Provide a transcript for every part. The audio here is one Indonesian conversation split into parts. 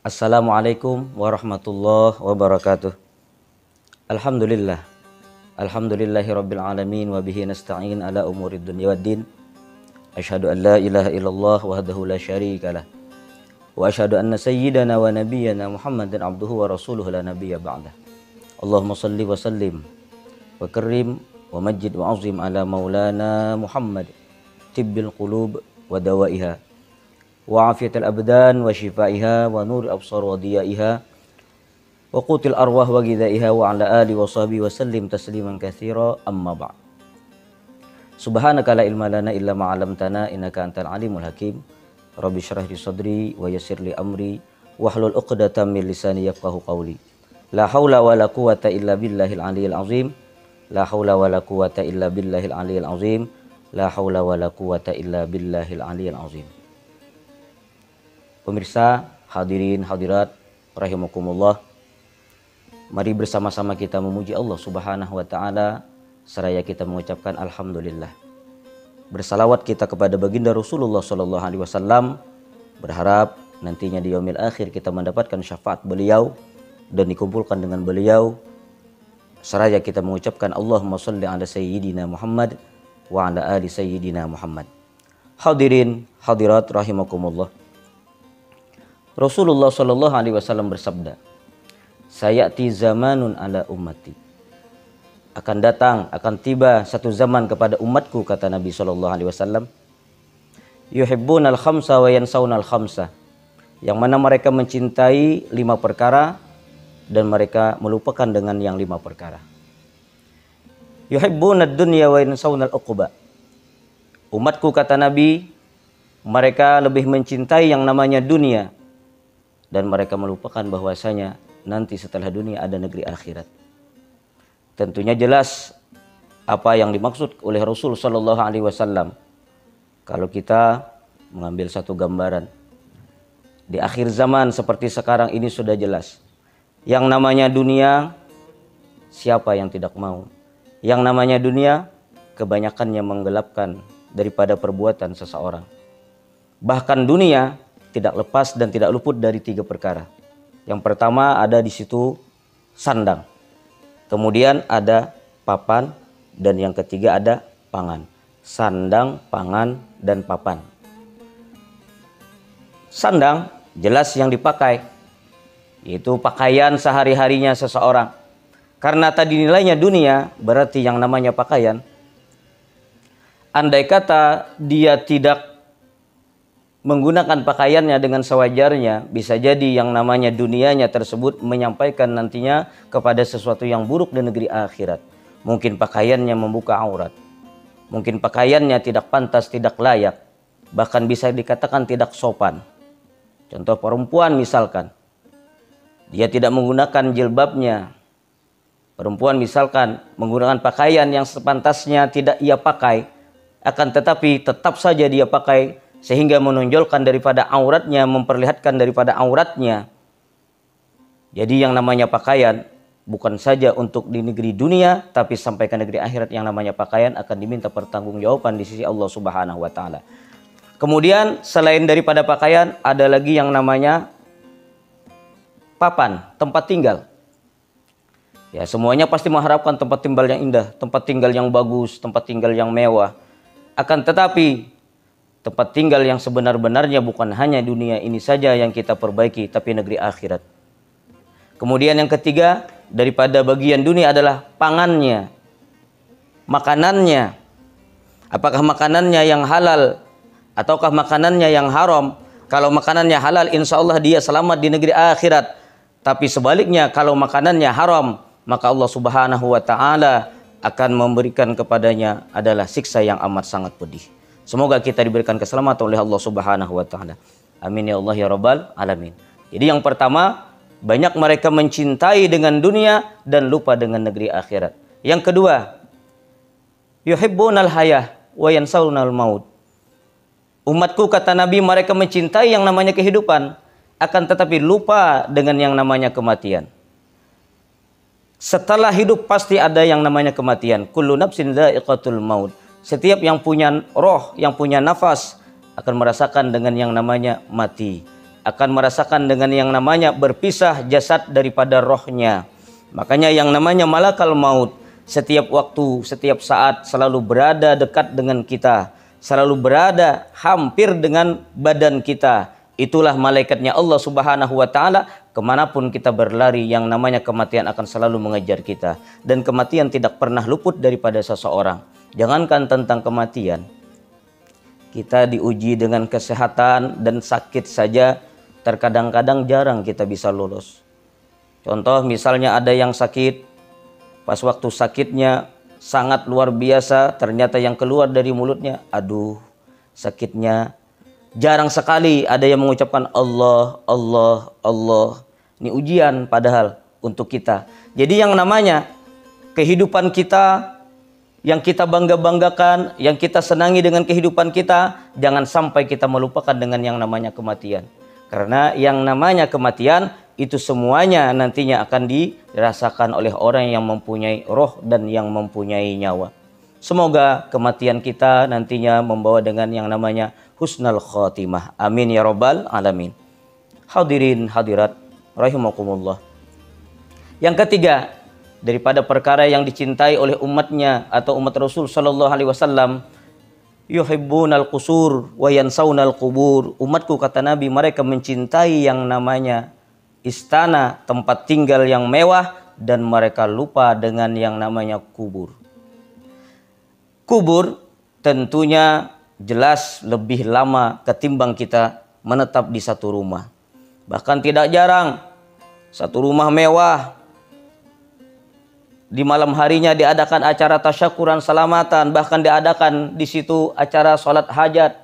Assalamualaikum warahmatullahi wabarakatuh. Alhamdulillah. Alhamdulillahi rabbil alamin wa bihi nasta'in ala umurid dunya waddin. Asyhadu an la ilaha illallah wahdahu la syarikalah. Wa asyhadu anna sayyidana wa nabiyyana Muhammadan abduhu wa rasuluhu la nabiyya ba'dah. Allahumma salli wa sallim wa karim wa majid wa azim ala maulana Muhammad tibbil qulub wa dawaiha wa afiyatul abdan wa shifaiha wa nur absar wa diyaiha wa qutil arwah wa ghidaiha wa ala ali wa sahbihi wa sallim tasliman katsira amma ba'd. Subhanaka la ilma lana illa ma 'allamtana innaka antal alimul hakim. Rabbi shrah li sadri wa yassir li amri wahlul 'uqdatam min lisani yafqahu qawli. La haula wa la quwwata illa billahil aliyyil azim. La haula wa la quwwata illa billahil aliyyil azim. La haula wa la quwwata illa billahil aliyyil azim. Pemirsa, hadirin hadirat rahimakumullah. Mari bersama-sama kita memuji Allah Subhanahu wa taala seraya kita mengucapkan alhamdulillah. Bersalawat kita kepada baginda Rasulullah sallallahu alaihi wasallam, berharap nantinya di yaumil akhir kita mendapatkan syafaat beliau dan dikumpulkan dengan beliau. Seraya kita mengucapkan Allahumma shalli ala sayyidina Muhammad wa ala ali sayyidina Muhammad. Hadirin hadirat rahimakumullah. Rasulullah sallallahu alaihi wasallam bersabda, "Sayati zamanun ala ummati." Akan datang, akan tiba satu zaman kepada umatku, kata Nabi sallallahu alaihi wasallam. Yuhibbunal khamsa wa yansaunal khamsa. Yang mana mereka mencintai 5 perkara dan mereka melupakan dengan yang 5 perkara. Yuhibbunad dunya wa yansaunal uqba. Umatku, kata Nabi, mereka lebih mencintai yang namanya dunia dan mereka melupakan bahwasanya nanti setelah dunia ada negeri akhirat. Tentunya jelas apa yang dimaksud oleh Rasul sallallahu alaihi wasallam. Kalau kita mengambil satu gambaran di akhir zaman seperti sekarang ini sudah jelas. Yang namanya dunia, siapa yang tidak mau? Yang namanya dunia kebanyakannya menggelapkan daripada perbuatan seseorang. Bahkan dunia tidak lepas dan tidak luput dari 3 perkara. Yang pertama ada di situ sandang. Kemudian ada papan dan yang ketiga ada pangan. Sandang, pangan, dan papan. Sandang jelas yang dipakai, yaitu pakaian sehari-harinya seseorang. Karena tadi nilainya dunia, berarti yang namanya pakaian. Andai kata dia tidak menggunakan pakaiannya dengan sewajarnya, bisa jadi yang namanya dunianya tersebut menyampaikan nantinya kepada sesuatu yang buruk di negeri akhirat. Mungkin pakaiannya membuka aurat, mungkin pakaiannya tidak pantas, tidak layak, bahkan bisa dikatakan tidak sopan. Contoh perempuan misalkan, dia tidak menggunakan jilbabnya. Perempuan misalkan menggunakan pakaian yang sepantasnya tidak ia pakai, akan tetapi tetap saja dia pakai sehingga menonjolkan daripada auratnya, memperlihatkan daripada auratnya. Jadi yang namanya pakaian bukan saja untuk di negeri dunia, tapi sampai ke negeri akhirat yang namanya pakaian akan diminta pertanggungjawaban di sisi Allah Subhanahu wa taala. Kemudian selain daripada pakaian ada lagi yang namanya papan, tempat tinggal. Ya, semuanya pasti mengharapkan tempat tinggal yang indah, tempat tinggal yang bagus, tempat tinggal yang mewah. Akan tetapi tempat tinggal yang sebenar-benarnya bukan hanya dunia ini saja yang kita perbaiki, tapi negeri akhirat. Kemudian yang ketiga, daripada bagian dunia adalah pangannya, makanannya. Apakah makanannya yang halal ataukah makanannya yang haram? Kalau makanannya halal, insya Allah dia selamat di negeri akhirat. Tapi sebaliknya, kalau makanannya haram, maka Allah Subhanahu wa taala akan memberikan kepadanya adalah siksa yang amat sangat pedih. Semoga kita diberikan keselamatan oleh Allah Subhanahu wa taala. Amin ya Allah ya rabbal alamin. Jadi yang pertama, banyak mereka mencintai dengan dunia dan lupa dengan negeri akhirat. Yang kedua, yuhibbunal hayah wa yansaunal maut. Umatku, kata Nabi, mereka mencintai yang namanya kehidupan, akan tetapi lupa dengan yang namanya kematian. Setelah hidup pasti ada yang namanya kematian. Kullu nafsin dha'iqatul maut. Setiap yang punya roh, yang punya nafas akan merasakan dengan yang namanya mati. akan merasakan dengan yang namanya berpisah jasad daripada rohnya. Makanya yang namanya malakal maut setiap waktu, setiap saat selalu berada dekat dengan kita, selalu berada hampir dengan badan kita. Itulah malaikatnya Allah Subhanahu wa Ta'ala. Kemanapun kita berlari, yang namanya kematian akan selalu mengejar kita, dan kematian tidak pernah luput daripada seseorang. Jangankan tentang kematian, kita diuji dengan kesehatan dan sakit saja terkadang-kadang jarang kita bisa lulus. Contoh misalnya ada yang sakit, pas waktu sakitnya sangat luar biasa, ternyata yang keluar dari mulutnya, aduh sakitnya. Jarang sekali ada yang mengucapkan Allah, Allah, Allah. Ini ujian padahal untuk kita. Jadi yang namanya kehidupan kita, yang kita bangga-banggakan, yang kita senangi dengan kehidupan kita, jangan sampai kita melupakan dengan yang namanya kematian. Karena yang namanya kematian itu semuanya nantinya akan dirasakan oleh orang yang mempunyai roh dan yang mempunyai nyawa. Semoga kematian kita nantinya membawa dengan yang namanya husnul khotimah. Amin ya rabbal alamin. Hadirin hadirat rahimakumullah. Yang ketiga, daripada perkara yang dicintai oleh umatnya atau umat Rasul sallallahu alaihi wasallam, yuhibbunal qusur wa yansaunal qubur. Umatku, kata Nabi, mereka mencintai yang namanya istana, tempat tinggal yang mewah, dan mereka lupa dengan yang namanya kubur. Kubur tentunya jelas lebih lama ketimbang kita menetap di satu rumah. Bahkan tidak jarang satu rumah mewah, di malam harinya diadakan acara tasyakuran selamatan, bahkan diadakan di situ acara sholat hajat.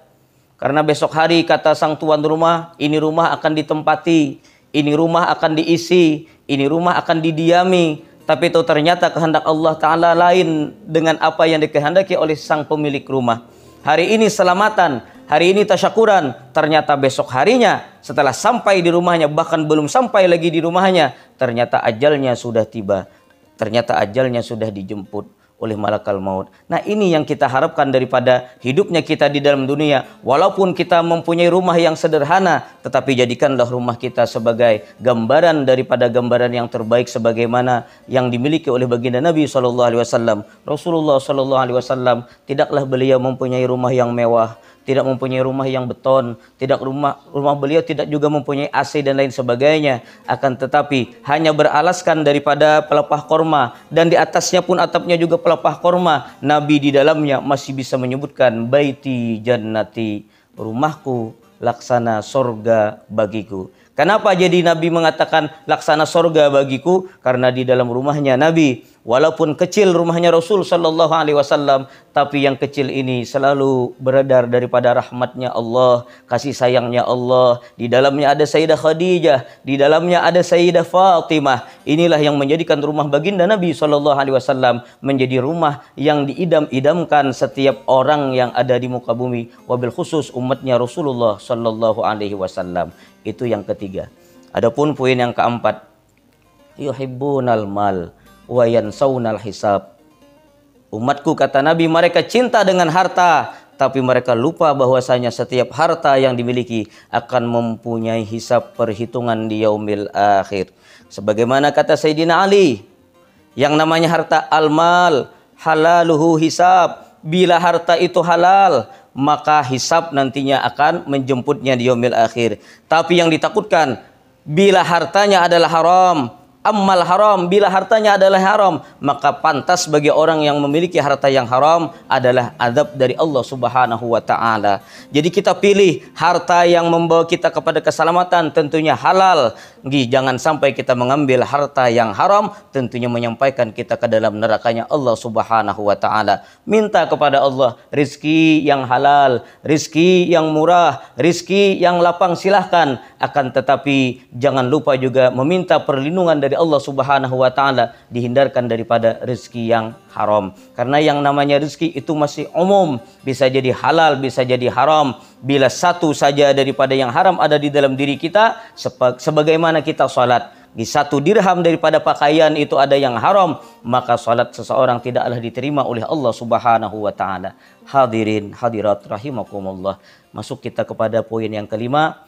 Karena besok hari, kata sang tuan rumah, ini rumah akan ditempati, ini rumah akan diisi, ini rumah akan didiami. Tapi itu ternyata kehendak Allah Ta'ala lain dengan apa yang dikehendaki oleh sang pemilik rumah. Hari ini selamatan, hari ini tasyakuran, ternyata besok harinya setelah sampai di rumahnya, bahkan belum sampai lagi di rumahnya, ternyata ajalnya sudah tiba. Ternyata ajalnya sudah dijemput oleh malakal maut. Nah, ini yang kita harapkan daripada hidupnya kita di dalam dunia. Walaupun kita mempunyai rumah yang sederhana, tetapi jadikanlah rumah kita sebagai gambaran daripada gambaran yang terbaik sebagaimana yang dimiliki oleh baginda Nabi SAW. Rasulullah SAW tidaklah beliau mempunyai rumah yang mewah, tidak mempunyai rumah yang beton, rumah beliau tidak juga mempunyai AC dan lain sebagainya, akan tetapi hanya beralaskan daripada pelepah korma, dan di atasnya pun atapnya juga pelepah korma. Nabi di dalamnya masih bisa menyebutkan baiti jannati, rumahku laksana sorga bagiku. Kenapa jadi Nabi mengatakan laksana sorga bagiku? Karena di dalam rumahnya Nabi, walaupun kecil rumahnya Rasul sallallahu alaihi wasallam, tapi yang kecil ini selalu beredar daripada rahmatnya Allah, kasih sayangnya Allah. Di dalamnya ada Sayyidah Khadijah, di dalamnya ada Sayyidah Fatimah. Inilah yang menjadikan rumah baginda Nabi sallallahu alaihi wasallam menjadi rumah yang diidam-idamkan setiap orang yang ada di muka bumi, wabil khusus umatnya Rasulullah sallallahu alaihi wasallam. Itu yang ketiga. Adapun poin yang keempat, yuhibbunal mal wa yansaunal hisab. Umatku, kata Nabi, mereka cinta dengan harta, tapi mereka lupa bahwasanya setiap harta yang dimiliki akan mempunyai hisab, perhitungan di yaumil akhir. Sebagaimana kata Sayyidina Ali, yang namanya harta al-mal halaluhu hisab. Bila harta itu halal, maka hisab nantinya akan menjemputnya di yaumil akhir. Tapi yang ditakutkan, bila hartanya adalah haram, ammal haram, bila hartanya adalah haram, maka pantas bagi orang yang memiliki harta yang haram adalah azab dari Allah Subhanahu wa Ta'ala. Jadi kita pilih harta yang membawa kita kepada keselamatan, tentunya halal. Jangan sampai kita mengambil harta yang haram, tentunya menyampaikan kita ke dalam nerakanya Allah Subhanahu wa Ta'ala. Minta kepada Allah rizki yang halal, rizki yang murah, rizki yang lapang, silahkan. Akan tetapi jangan lupa juga meminta perlindungan dari Allah Subhanahu wa Ta'ala, dihindarkan daripada rezeki yang haram. Karena yang namanya rezeki itu masih umum, bisa jadi halal, bisa jadi haram. Bila satu saja daripada yang haram ada di dalam diri kita, sebagaimana kita salat, di 1 dirham daripada pakaian itu ada yang haram, maka salat seseorang tidaklah diterima oleh Allah Subhanahu wa Ta'ala. Hadirin hadirat rahimakumullah. Masuk kita kepada poin yang kelima,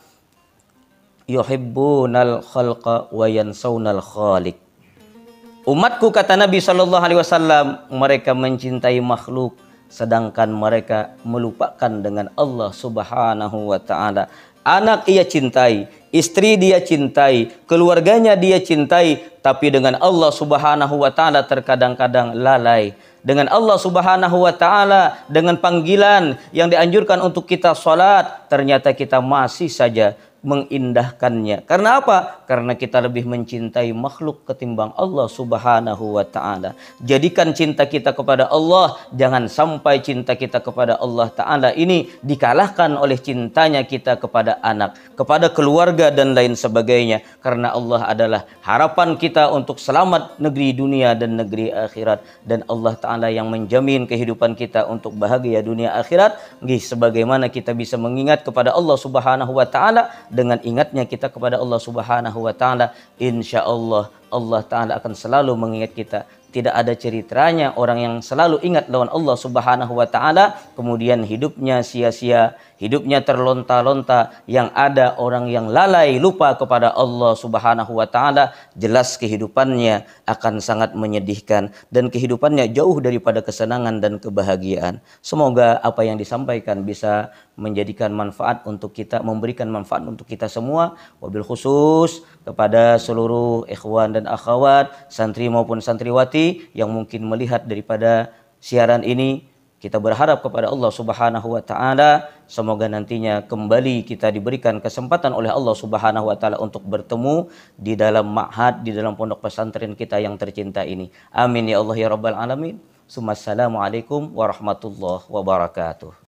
yuhibbunal khalqa wa yansawnal khaliq. Umatku, kata Nabi Shallallahu Alaihi Wasallam, mereka mencintai makhluk sedangkan mereka melupakan dengan Allah Subhanahu Wa Taala. Anak ia cintai, istri dia cintai, keluarganya dia cintai, tapi dengan Allah Subhanahu Wa Taala terkadang-kadang lalai. Dengan Allah Subhanahu Wa Taala, dengan panggilan yang dianjurkan untuk kita sholat, ternyata kita masih saja mengindahkannya. Karena apa? Karena kita lebih mencintai makhluk ketimbang Allah Subhanahu Wa Taala. Jadikan cinta kita kepada Allah, jangan sampai cinta kita kepada Allah Taala ini dikalahkan oleh cintanya kita kepada anak, kepada keluarga dan lain sebagainya. Karena Allah adalah harapan kita untuk selamat negeri dunia dan negeri akhirat, dan Allah Taala yang menjamin kehidupan kita untuk bahagia dunia akhirat. Sebagaimana kita bisa mengingat kepada Allah Subhanahu Wa Taala, dengan ingatnya kita kepada Allah Subhanahu Wa Taala, insya Allah Allah Ta'ala akan selalu mengingat kita. Tidak ada ceritanya orang yang selalu ingat lawan Allah Subhanahu Wa Ta'ala kemudian hidupnya sia-sia, hidupnya terlonta-lonta. Yang ada orang yang lalai, lupa kepada Allah Subhanahu Wa Ta'ala, jelas kehidupannya akan sangat menyedihkan dan kehidupannya jauh daripada kesenangan dan kebahagiaan. Semoga apa yang disampaikan bisa menjadikan manfaat untuk kita, memberikan manfaat untuk kita semua, wabil khusus kepada seluruh ikhwan dan akhwat, santri maupun santriwati yang mungkin melihat daripada siaran ini. Kita berharap kepada Allah Subhanahu Wa Ta'ala, semoga nantinya kembali kita diberikan kesempatan oleh Allah Subhanahu Wa Ta'ala untuk bertemu di dalam ma'had, di dalam pondok pesantren kita yang tercinta ini. Amin ya Allah ya Rabbal Alamin. Assalamualaikum warahmatullahi wabarakatuh.